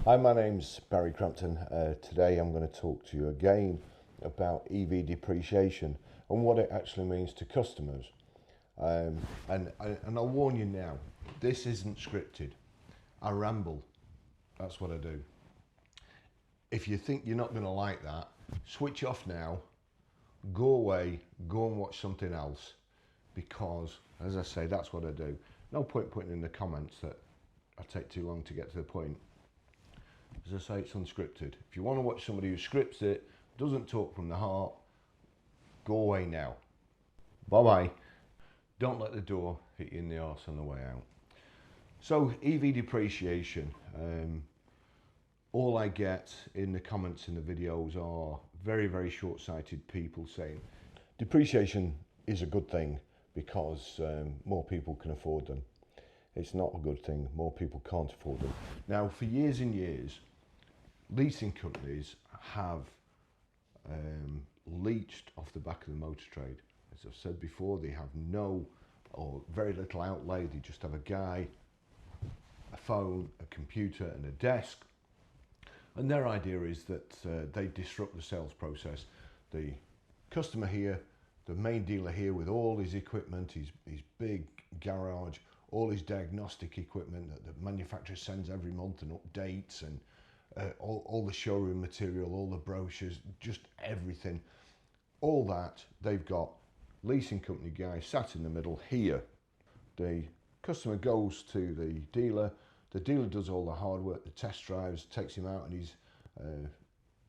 Hi, my name's Barry Crampton. Today I'm going to talk to you again about EV depreciation and what it actually means to customers. And I'll warn you now, this isn't scripted. I ramble, that's what I do. If you think you're not going to like that, switch off now, go away, go and watch something else, because as I say, that's what I do. No point putting in the comments that I take too long to get to the point. As I say, it's unscripted. If you want to watch somebody who scripts it, doesn't talk from the heart, go away now. Bye-bye. Don't let the door hit you in the arse on the way out. So, EV depreciation. All I get in the comments in the videos are very, very short-sighted people saying depreciation is a good thing because more people can afford them. It's not a good thing. More people can't afford them. Now, for years and years, leasing companies have leached off the back of the motor trade. As I've said before, they have no or very little outlay. They just have a guy, a phone, a computer and a desk. And their idea is that they disrupt the sales process. The customer here, the main dealer here with all his equipment, his big garage, all his diagnostic equipment that the manufacturer sends every month and updates, and all the showroom material, all the brochures, just everything. All that, they've got leasing company guy sat in the middle here. The customer goes to the dealer does all the hard work, the test drives, takes him out in his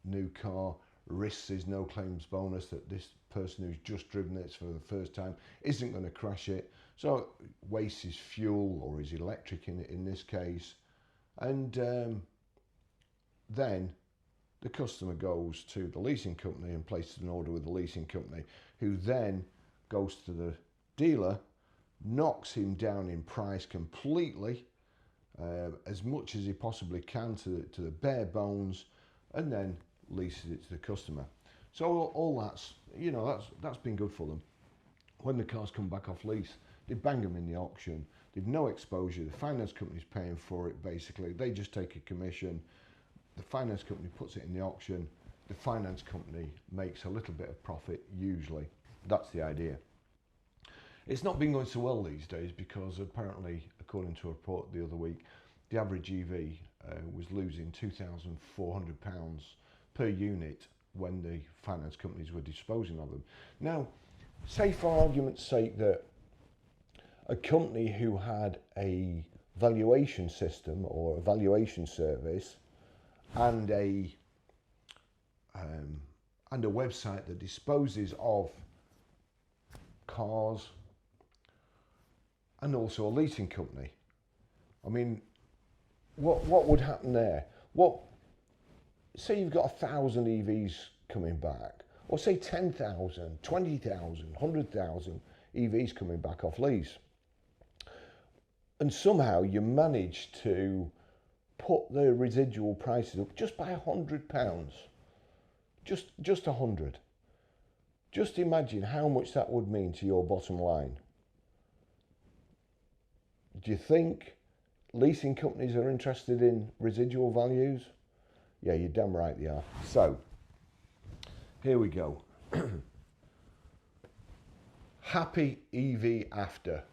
new car, risks his no claims bonus that this person who's just driven it for the first time isn't going to crash it, so wastes his fuel or his electric in this case, and then the customer goes to the leasing company and places an order with the leasing company, who then goes to the dealer, knocks him down in price completely, as much as he possibly can to the bare bones, and then leases it to the customer. So all that's, you know, that's been good for them. When the cars come back off lease, they bang them in the auction. They've no exposure. The finance company's paying for it, basically. They just take a commission. The finance company puts it in the auction. The finance company makes a little bit of profit, usually. That's the idea. It's not been going so well these days because apparently, according to a report the other week, the average EV was losing £2,400 per unit when the finance companies were disposing of them. Now, say for argument's sake that a company who had a valuation system or a valuation service and a website that disposes of cars and also a leasing company. I mean, what would happen there? Say you've got 1,000 EVs coming back, or say 10,000, 20,000, 100,000 EVs coming back off lease, and somehow you manage to put the residual prices up just by £100, just 100. Just imagine how much that would mean to your bottom line. Do you think leasing companies are interested in residual values? Yeah, you're damn right they are. So, here we go. Happy EV after.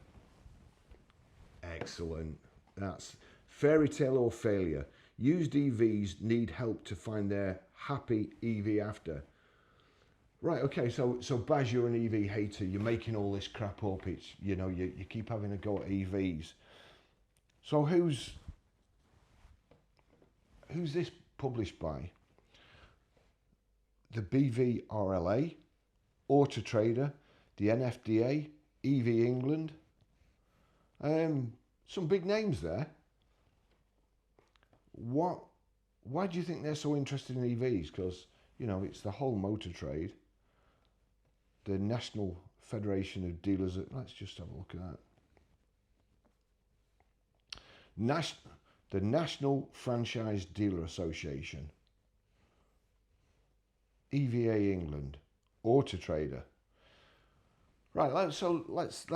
Excellent. That's fairy tale or failure. Used EVs need help to find their happy EV after. Right, okay, so Baz, you're an EV hater, you're making all this crap up, it's, you know, you keep having a go at EVs. So who's this published by? The BVRLA, Auto Trader, the NFDA, EV England. Some big names there. Why do you think they're so interested in EVs? Because, you know, it's the whole motor trade. The National Federation of Dealers, let's just have a look at that. The National Franchise Dealer Association, EVA England, Auto Trader. Right, so let's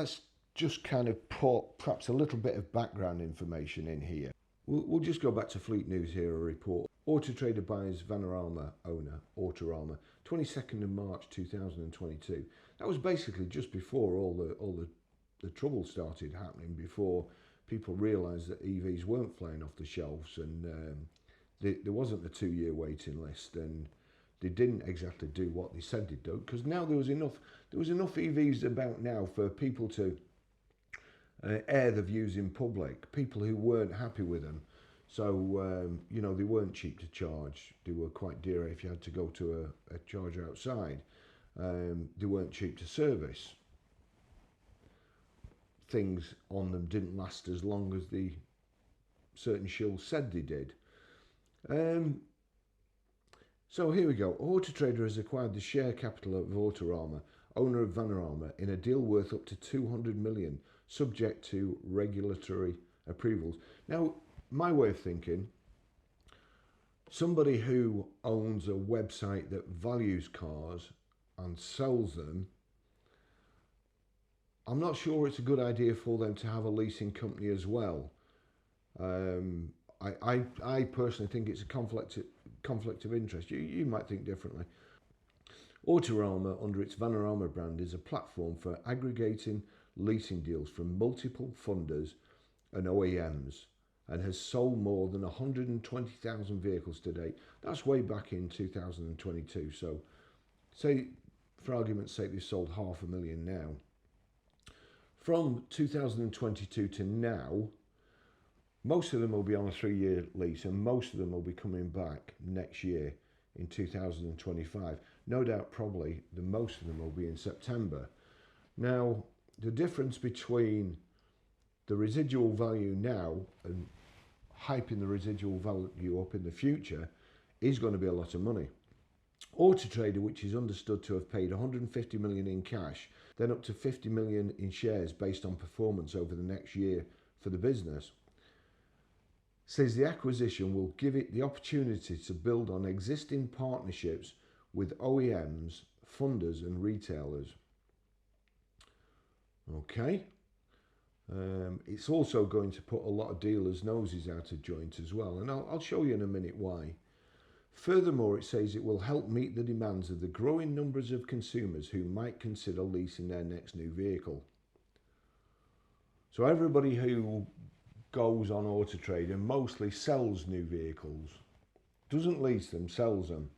just kind of put perhaps a little bit of background information in here. We'll just go back to Fleet News here, a report. Auto Trader buys Vanarama owner, Autorama, 22nd of March 2022. That was basically just before all the trouble started happening, before people realised that EVs weren't flying off the shelves, and there wasn't a 2-year waiting list, and they didn't exactly do what they said they'd do, because now there was enough EVs about now for people to air the views in public, people who weren't happy with them. So, you know, they weren't cheap to charge. They were quite dear if you had to go to a charger outside. They weren't cheap to service. Things on them didn't last as long as the certain shills said they did. So here we go. Auto Trader has acquired the share capital of Autorama, owner of Vanarama, in a deal worth up to 200 million, subject to regulatory approvals. Now, my way of thinking, somebody who owns a website that values cars and sells them, I'm not sure it's a good idea for them to have a leasing company as well. I personally think it's a conflict of interest. You might think differently. Autorama, under its Vanarama brand, is a platform for aggregating leasing deals from multiple funders and OEMs, and has sold more than 120,000 vehicles to date. That's way back in 2022. So, say, for argument's sake, they've sold 500,000 now. From 2022 to now, most of them will be on a 3-year lease, and most of them will be coming back next year in 2025. No doubt, probably, the most of them will be in September. Now, the difference between the residual value now and hyping the residual value up in the future is going to be a lot of money. Auto Trader, which is understood to have paid 150 million in cash, then up to 50 million in shares based on performance over the next year for the business, says the acquisition will give it the opportunity to build on existing partnerships with OEMs, funders and retailers. Okay. It's also going to put a lot of dealers' noses out of joint as well, and I'll show you in a minute why. Furthermore, it says it will help meet the demands of the growing numbers of consumers who might consider leasing their next new vehicle. So everybody who goes on Auto Trader mostly sells new vehicles, doesn't lease them, sells them.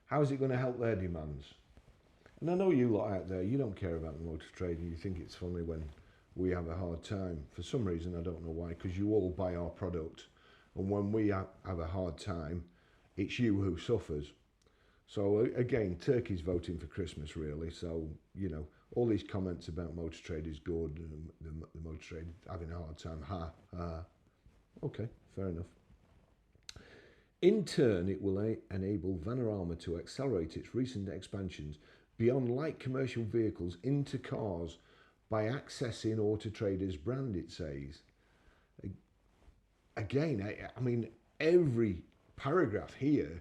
How is it going to help their demands? And I know you lot out there, you don't care about the motor trade, you think it's funny when we have a hard time. For some reason, I don't know why, because you all buy our product, and when we have a hard time, it's you who suffers. So again, Turkey's voting for Christmas really, so, you know, all these comments about motor trade is good, and the motor trade having a hard time, okay, fair enough. In turn, it will enable Vanarama to accelerate its recent expansions beyond light commercial vehicles into cars by accessing Auto Trader's brand, it says. Again, I mean, every paragraph here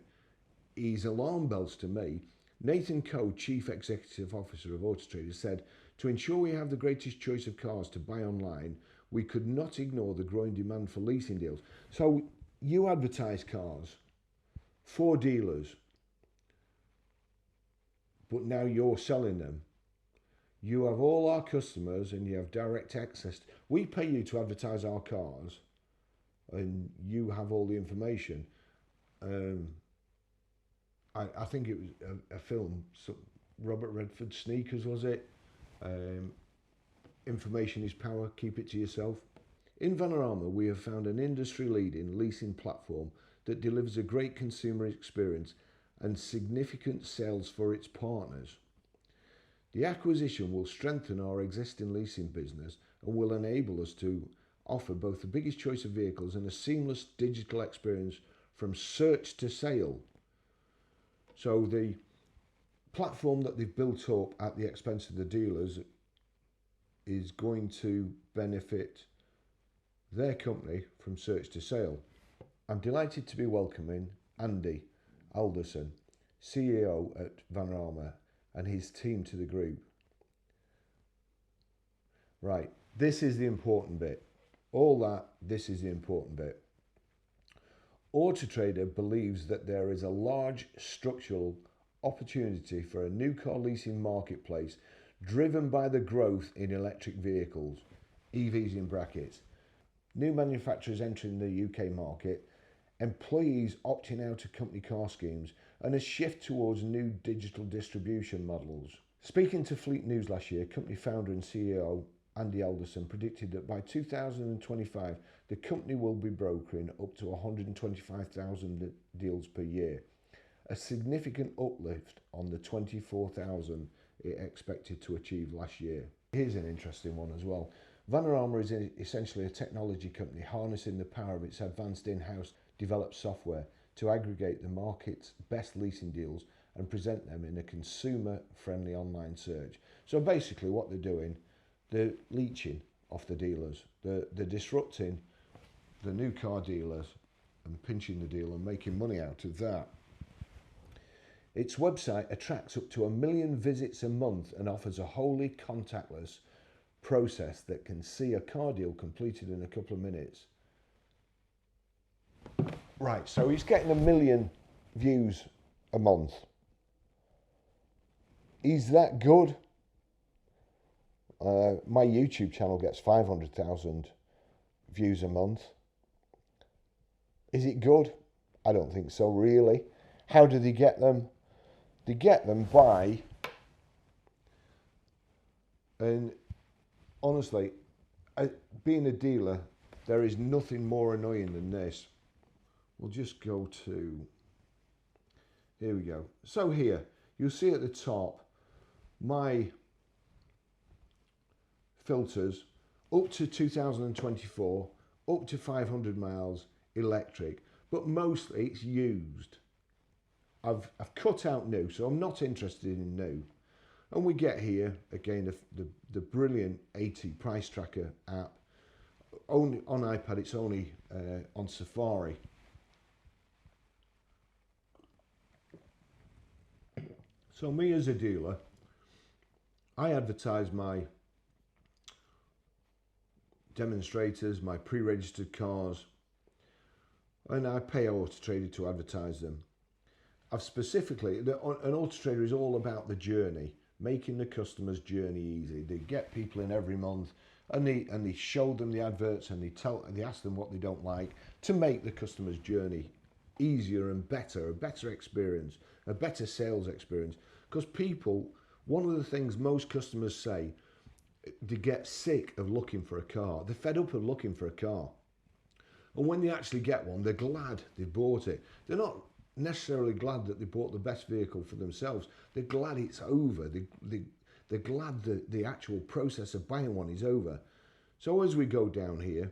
is alarm bells to me. Nathan Coe, Chief Executive Officer of Auto Trader, said, "To ensure we have the greatest choice of cars to buy online, we could not ignore the growing demand for leasing deals." So you advertise cars for dealers, but now you're selling them. You have all our customers and you have direct access. We pay you to advertise our cars and you have all the information. I think it was a film, Robert Redford Sneakers, was it? Information is power, keep it to yourself. In Vanarama, we have found an industry-leading leasing platform that delivers a great consumer experience and significant sales for its partners. The acquisition will strengthen our existing leasing business and will enable us to offer both the biggest choice of vehicles and a seamless digital experience from search to sale. So the platform that they've built up at the expense of the dealers is going to benefit their company from search to sale. I'm delighted to be welcoming Andy Alderson, CEO at Vanarama, and his team to the group. Right, this is the important bit. All that, this is the important bit. Auto Trader believes that there is a large structural opportunity for a new car leasing marketplace driven by the growth in electric vehicles, EVs in brackets, new manufacturers entering the UK market, employees opting out of company car schemes, and a shift towards new digital distribution models. Speaking to Fleet News last year, company founder and CEO Andy Alderson predicted that by 2025, the company will be brokering up to 125,000 deals per year, a significant uplift on the 24,000 it expected to achieve last year. Here's an interesting one as well. Vanarama is essentially a technology company harnessing the power of its advanced in-house developed software to aggregate the market's best leasing deals and present them in a consumer-friendly online search. So basically what they're doing, they're leeching off the dealers. They're disrupting the new car dealers and pinching the deal and making money out of that. Its website attracts up to 1 million visits a month and offers a wholly contactless process that can see a car deal completed in a couple of minutes. Right, so he's getting 1 million views a month. Is that good? My YouTube channel gets 500,000 views a month. Is it good? I don't think so, really. How do they get them? They get them by, and honestly, being a dealer, there is nothing more annoying than this. We'll just go to, here we go. So here, you'll see at the top, my filters, up to 2024, up to 500 miles, electric, but mostly it's used. I've cut out new, so I'm not interested in new. And we get here, again, the brilliant 80 price tracker app. Only on iPad, it's only on Safari. So me as a dealer, I advertise my demonstrators, my pre-registered cars, and I pay Auto Trader to advertise them. I've specifically, an Auto Trader is all about the journey, making the customer's journey easy. They get people in every month, and they show them the adverts, and they ask them what they don't like to make the customer's journey easier and better, a better experience, a better sales experience. Because people, one of the things most customers say, they get sick of looking for a car. They're fed up of looking for a car. And when they actually get one, they're glad they bought it. They're not necessarily glad that they bought the best vehicle for themselves. They're glad it's over. They're glad that the actual process of buying one is over. So as we go down here,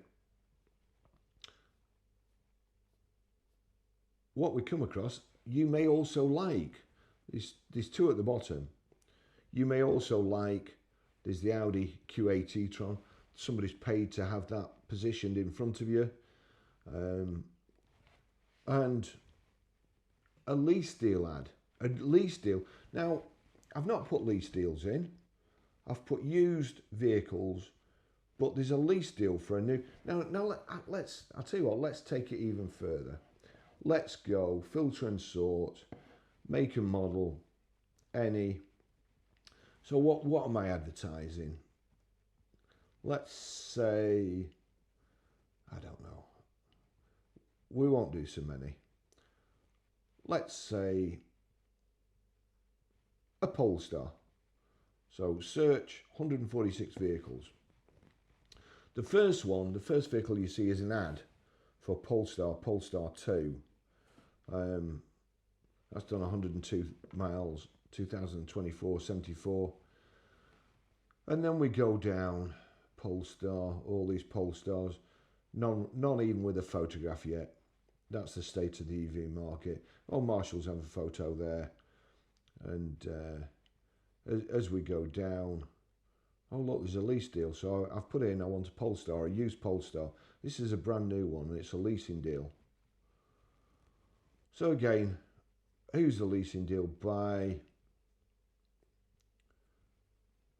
what we come across, you may also like, there's two at the bottom. You may also like, there's the Audi Q8 e-tron. Somebody's paid to have that positioned in front of you. And a lease deal ad, a lease deal. Now, I've not put lease deals in. I've put used vehicles, but there's a lease deal for a new. Now I'll tell you what, let's take it even further. Let's go filter and sort, make and model, any. So what am I advertising? Let's say, I don't know. We won't do so many. Let's say a Polestar. So search 146 vehicles. The first vehicle you see is an ad for Polestar 2. That's done 102 miles, 2024, 74. And then we go down, Polestar, all these Polestars, none even with a photograph yet. That's the state of the EV market. Oh, Marshalls have a photo there. And as we go down, oh look, there's a lease deal. So I've put in, I want a Polestar, a used Polestar. This is a brand new one, and it's a leasing deal. So again, who's the leasing deal by?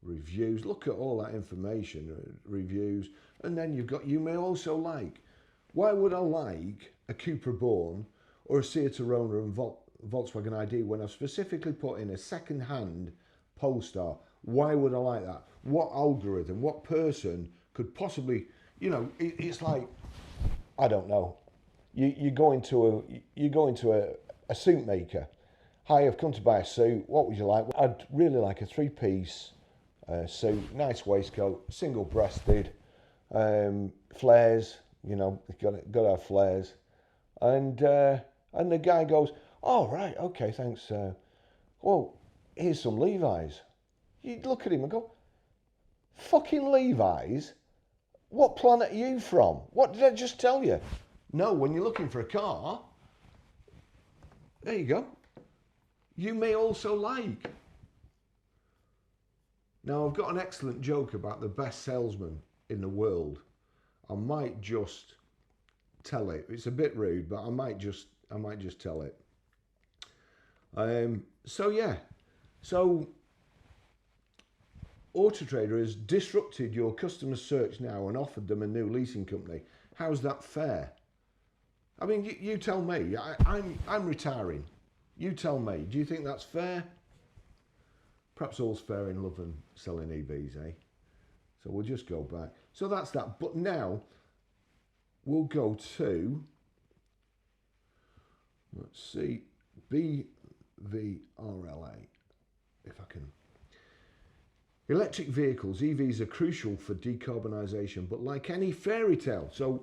reviews. Look at all that information, reviews. And then you've got, you may also like, why would I like a Cupra Born or a Citroen and Volkswagen ID when I've specifically put in a second-hand Polestar? Why would I like that? What algorithm, what person could possibly, you know, it's like, I don't know. You go into a suit maker. Hi, I've come to buy a suit. What would you like? I'd really like a three-piece suit, nice waistcoat, single-breasted, flares. You know, got to have flares. And the guy goes, "Oh right, okay, thanks. Well, here's some Levi's." You look at him and go, "Fucking Levi's? What planet are you from? What did I just tell you?" No, when you're looking for a car, there you go. You may also like. Now, I've got an excellent joke about the best salesman in the world. I might just tell it. It's a bit rude, but I might just tell it. So yeah. So Auto Trader has disrupted your customer search now and offered them a new leasing company. How's that fair? I mean, you tell me. I'm retiring. You tell me. Do you think that's fair? Perhaps all's fair in love and selling EVs, eh? So we'll just go back. So that's that. But now we'll go to, let's see, BVRLA, if I can. Electric vehicles, EVs are crucial for decarbonisation, but like any fairy tale, so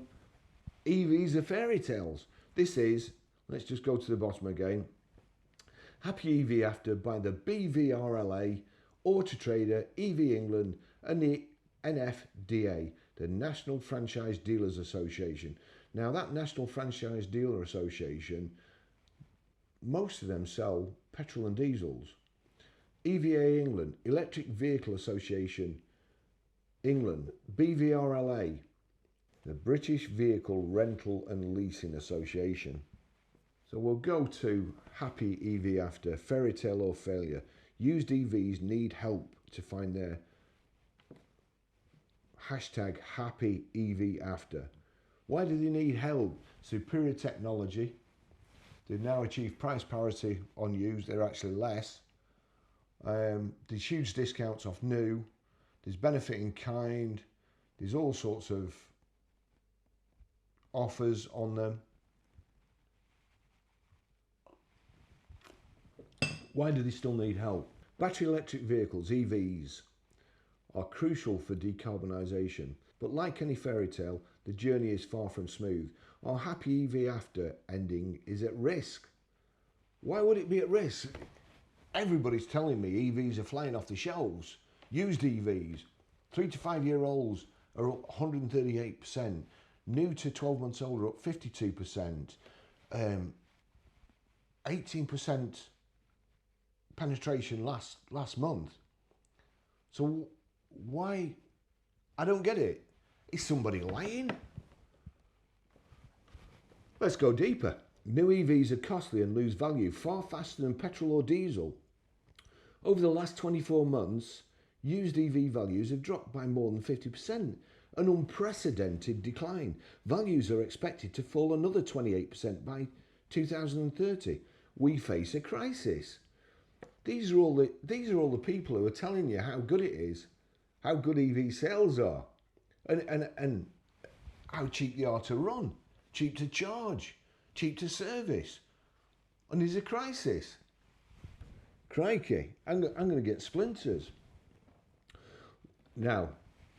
EVs are fairy tales. This is, let's just go to the bottom again. Happy EV After by the BVRLA, Auto Trader, EV England and the NFDA, the National Franchise Dealers Association. Now that National Franchise Dealer Association, most of them sell petrol and diesels. EVA England, Electric Vehicle Association England, BVRLA, the British Vehicle Rental and Leasing Association. So we'll go to Happy EV After, fairy tale or failure. Used EVs need help to find their hashtag Happy EV After. Why do they need help? Superior technology. They've now achieved price parity on used. They're actually less. There's huge discounts off new. There's benefit in kind. There's all sorts of offers on them. Why do they still need help? Battery electric vehicles, EVs, are crucial for decarbonisation. But like any fairy tale, the journey is far from smooth. Our happy EV after ending is at risk. Why would it be at risk? Everybody's telling me EVs are flying off the shelves. Used EVs, 3 to 5 year olds are up 138%. New to 12 months old are up 52%. 18% penetration last month. So why? I don't get it. Is somebody lying? Let's go deeper. New EVs are costly and lose value far faster than petrol or diesel. Over the last 24 months, used EV values have dropped by more than 50%, an unprecedented decline. Values are expected to fall another 28% by 2030. We face a crisis. These are all the people who are telling you how good it is, how good EV sales are, and how cheap they are to run, cheap to charge, cheap to service. And there's a crisis. Crikey, I'm going to get splinters. Now,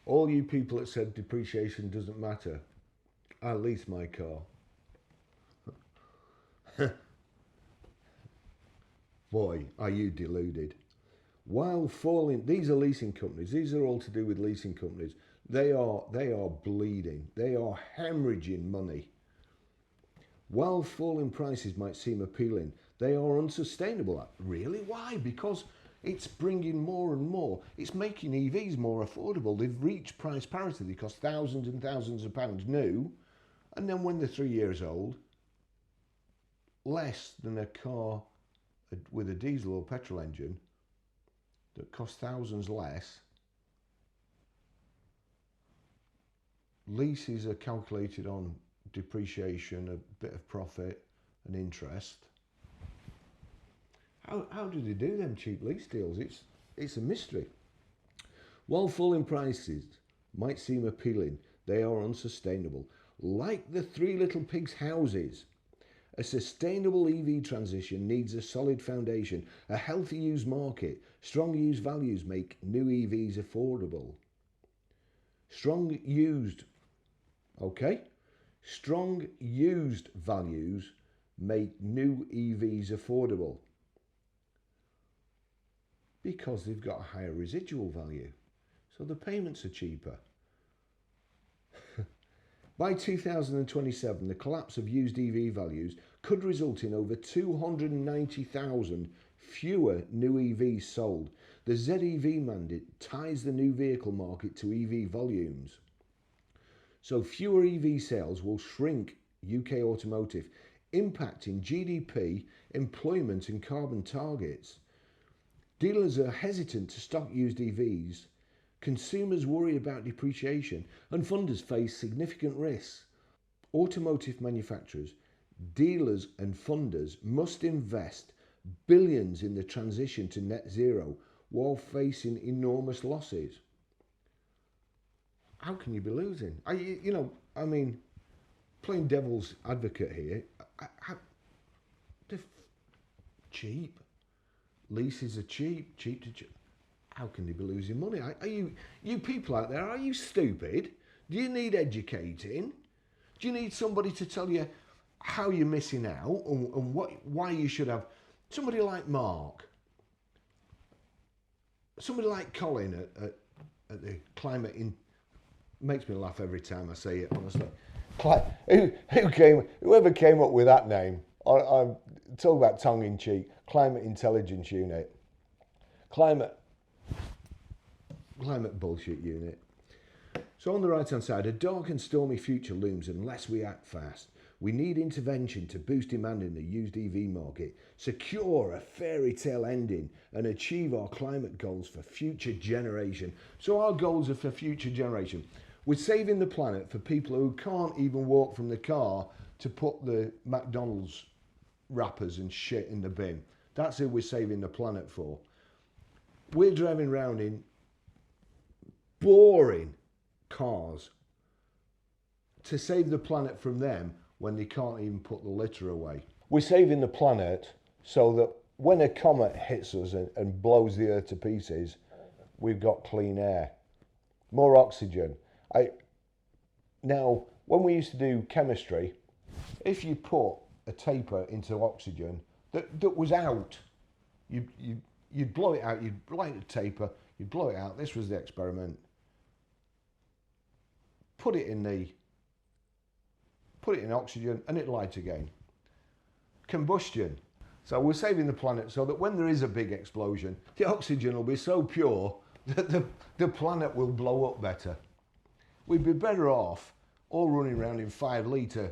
all you people that said depreciation doesn't matter, I lease my car. Boy, are you deluded. While falling, these are leasing companies. These are all to do with leasing companies. They are bleeding. They are hemorrhaging money. While falling prices might seem appealing, they are unsustainable. Really? Why? Because it's bringing more and more. It's making EVs more affordable. They've reached price parity. They cost thousands and thousands of pounds new. And then when they're 3 years old, less than a car with a diesel or petrol engine that costs thousands less, leases are calculated on depreciation, a bit of profit and interest. How do they do them cheap lease deals? It's a mystery. While falling prices might seem appealing, they are unsustainable. Like the Three Little Pigs houses, a sustainable EV transition needs a solid foundation, a healthy used market. Strong used values make new EVs affordable. Strong used values make new EVs affordable because they've got a higher residual value, so the payments are cheaper. By 2027, the collapse of used EV values could result in over 290,000 fewer new EVs sold. The ZEV mandate ties the new vehicle market to EV volumes. So fewer EV sales will shrink UK automotive, impacting GDP, employment and carbon targets. Dealers are hesitant to stock used EVs. Consumers worry about depreciation and funders face significant risks. Automotive manufacturers, dealers and funders must invest billions in the transition to net zero while facing enormous losses. How can you be losing? Playing devil's advocate here, they're cheap. Leases are cheap to cheap. How can they be losing money? Are you people out there, are you stupid? Do you need educating? Do you need somebody to tell you how you're missing out and why you should have somebody like Mark, somebody like Colin at the climate in makes me laugh every time I say it, honestly. Whoever came up with that name, I'm talking about tongue in cheek, Climate Intelligence Unit. Climate bullshit unit. So on the right hand side, a dark and stormy future looms unless we act fast. We need intervention to boost demand in the used EV market, secure a fairy tale ending and achieve our climate goals for future generation. So our goals are for future generation. We're saving the planet for people who can't even walk from the car to put the McDonald's wrappers and shit in the bin. That's who we're saving the planet for. We're driving around in boring cars to save the planet from them when they can't even put the litter away. We're saving the planet so that when a comet hits us and blows the earth to pieces, we've got clean air, more oxygen. Now, when we used to do chemistry, if you put a taper into oxygen that was out, you'd blow it out, you'd light the taper, you'd blow it out. This was the experiment. Put it in oxygen and it light again. Combustion. So we're saving the planet so that when there is a big explosion, the oxygen will be so pure that the planet will blow up better. We'd be better off all running around in 5-litre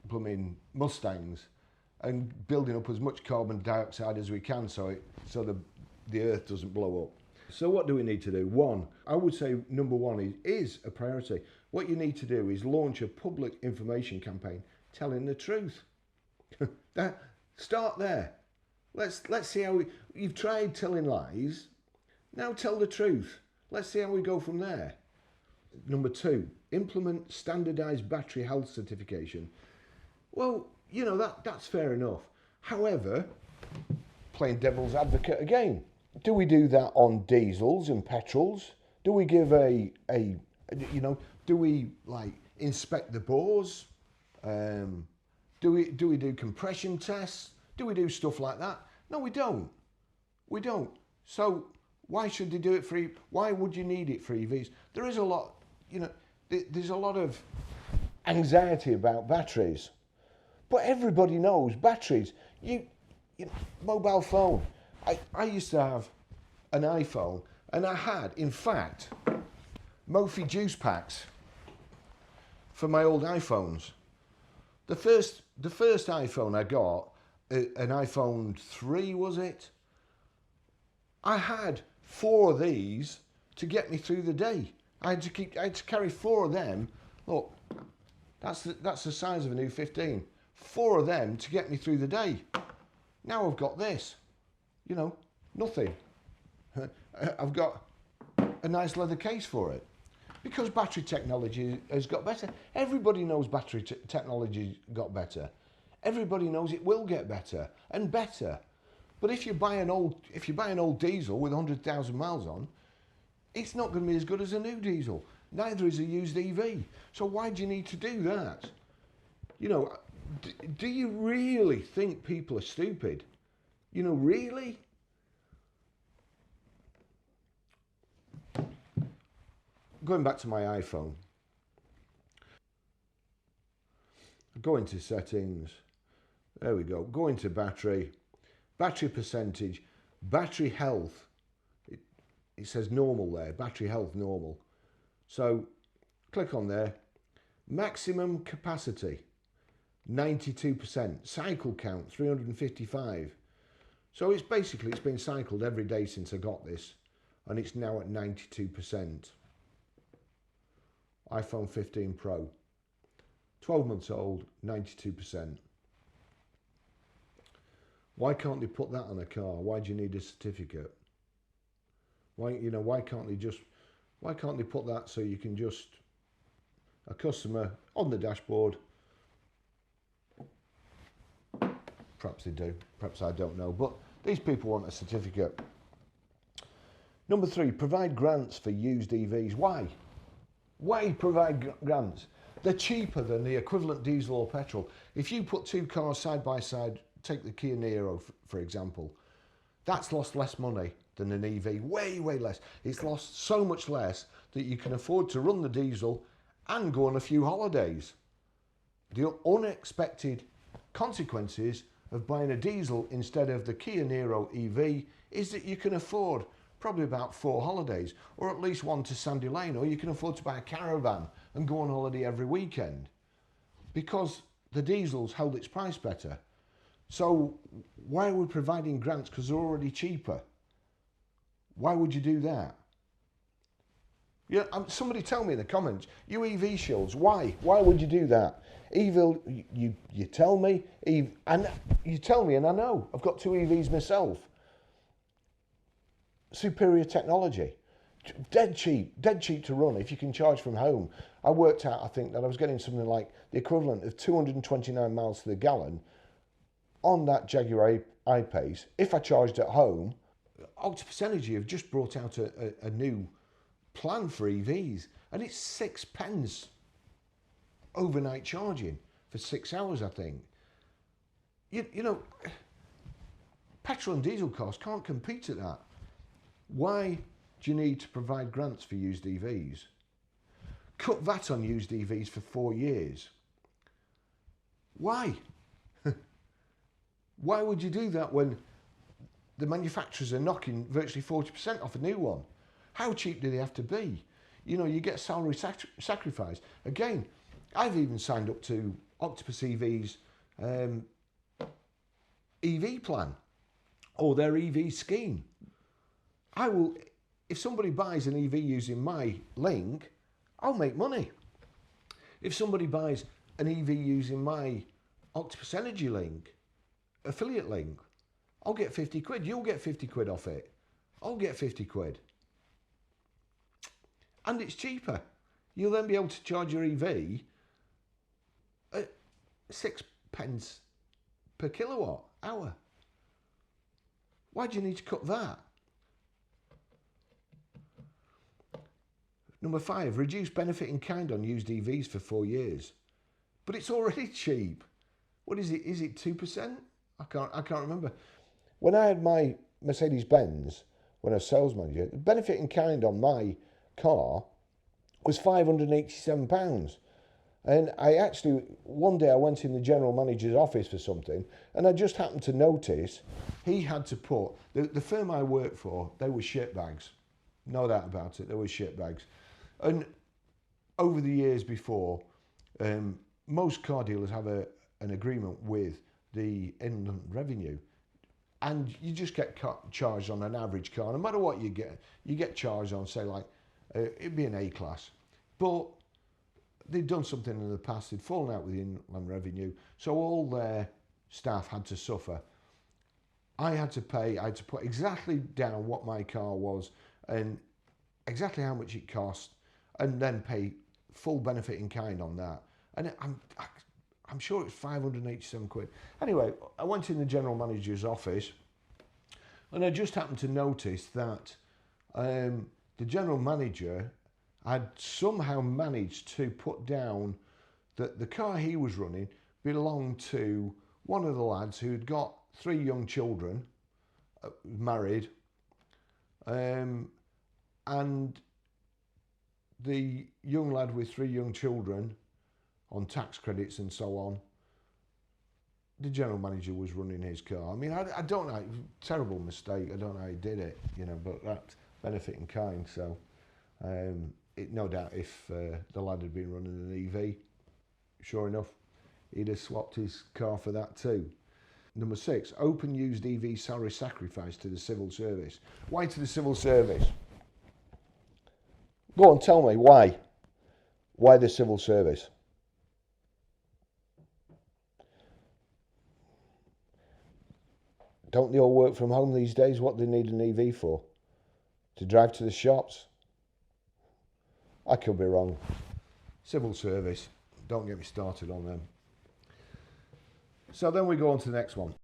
blooming Mustangs and building up as much carbon dioxide as we can so the earth doesn't blow up. So what do we need to do? One, I would say number one is a priority. What you need to do is launch a public information campaign telling the truth. Start there. Let's see how you've tried telling lies. Now tell the truth. Let's see how we go from there. Number two, implement standardised battery health certification. Well, that's fair enough. However, playing devil's advocate again, do we do that on diesels and petrols? Do we give do we inspect the bores? Do we do compression tests? Do we do stuff like that? No, we don't. We don't. So why should they do it for? Why would you need it for EVs? There is a lot, there's a lot of anxiety about batteries, but everybody knows batteries. Mobile phone. I used to have an iPhone, and I had, in fact, Mophie juice packs for my old iPhones. The first iPhone I got, an iPhone 3 was it? I had 4 of these to get me through the day. I had to carry 4 of them Look, that's the size of a new 15. 4 of them to get me through the day. Now I've got this, you know, nothing. I've got a nice leather case for it. Because battery technology has got better. Everybody knows battery technology got better. Everybody knows it will get better and better. But if you buy an old diesel with 100,000 miles on, it's not going to be as good as a new diesel. Neither is a used EV. So why do you need to do that? You know, do you really think people are stupid? You know, really? Going back to my iPhone. Go into settings. There we go. Go into battery. Battery percentage. Battery health. It says normal there. Battery health normal. So click on there. Maximum capacity 92%. Cycle count 355. So it's been cycled every day since I got this, and it's now at 92%. iPhone 15 Pro. 12 months old, 92%. Why can't they put that on a car? Why do you need a certificate? Why can't they put that so you can just, a customer on the dashboard? Perhaps they do, perhaps I don't know, but these people want a certificate. Number 3, provide grants for used EVs. Why? Why provide grants? They're cheaper than the equivalent diesel or petrol. If you put 2 cars side by side, take the Kia Niro for example, that's lost less money than an EV, way less. It's lost so much less that you can afford to run the diesel and go on a few holidays. The unexpected consequences of buying a diesel instead of the Kia Niro EV is that you can afford probably about 4 holidays, or at least 1 to Sandy Lane, or you can afford to buy a caravan and go on holiday every weekend, because the diesel's held its price better. So why are we providing grants? Because they're already cheaper. Why would you do that? Yeah, somebody tell me in the comments. You EV Shills, why? Why would you do that? Evil, you tell me, and you tell me, and I know. I've got 2 EVs myself. Superior technology, dead cheap to run if you can charge from home. I worked out, I think, that I was getting something like the equivalent of 229 miles to the gallon on that Jaguar I-Pace if I charged at home. Octopus Energy have just brought out a new plan for EVs, and it's 6 pence overnight charging for 6 hours, I think. You know, petrol and diesel cars can't compete at that. Why do you need to provide grants for used EVs? Cut VAT on used EVs for 4 years. Why? Why would you do that when the manufacturers are knocking virtually 40% off a new one? How cheap do they have to be? You know, you get salary sacrifice. Again, I've even signed up to Octopus EV's EV plan or their EV scheme. I will, if somebody buys an EV using my link, I'll make money. If somebody buys an EV using my Octopus Energy link, affiliate link, I'll get 50 quid. You'll get 50 quid off it. I'll get 50 quid. And it's cheaper. You'll then be able to charge your EV at 6 pence per kilowatt hour. Why do you need to cut that? Number 5, reduce benefit in kind on used EVs for 4 years. But it's already cheap. What is it? Is it 2%? I can't remember. When I had my Mercedes-Benz, when I was sales manager, the benefit in kind on my car was £587. And I actually, one day I went in the general manager's office for something, and I just happened to notice he had to put, the firm I worked for, they were shitbags. No doubt about it, they were shitbags. And over the years before, most car dealers have an agreement with the Inland Revenue, and you just get charged on an average car. No matter what you get charged on, say like, it'd be an A-class. But they'd done something in the past, they'd fallen out with the Inland Revenue, so all their staff had to suffer. I had to put exactly down what my car was and exactly how much it cost, and then pay full benefit in kind on that. And I'm sure it's 587 quid. Anyway, I went in the general manager's office, and I just happened to notice that the general manager had somehow managed to put down that the car he was running belonged to one of the lads who'd got 3 young children, married, and the young lad with 3 young children on tax credits and so on, the general manager was running his car. I mean, I don't know, terrible mistake, I don't know how he did it, you know, but that's benefit in kind. So no doubt if the lad had been running an EV, sure enough, he'd have swapped his car for that too. Number 6, open used EV salary sacrifice to the civil service. Why to the civil service? Go on, tell me, why? Why the civil service? Don't they all work from home these days? What do they need an EV for? To drive to the shops? I could be wrong. Civil service, don't get me started on them. So then we go on to the next one.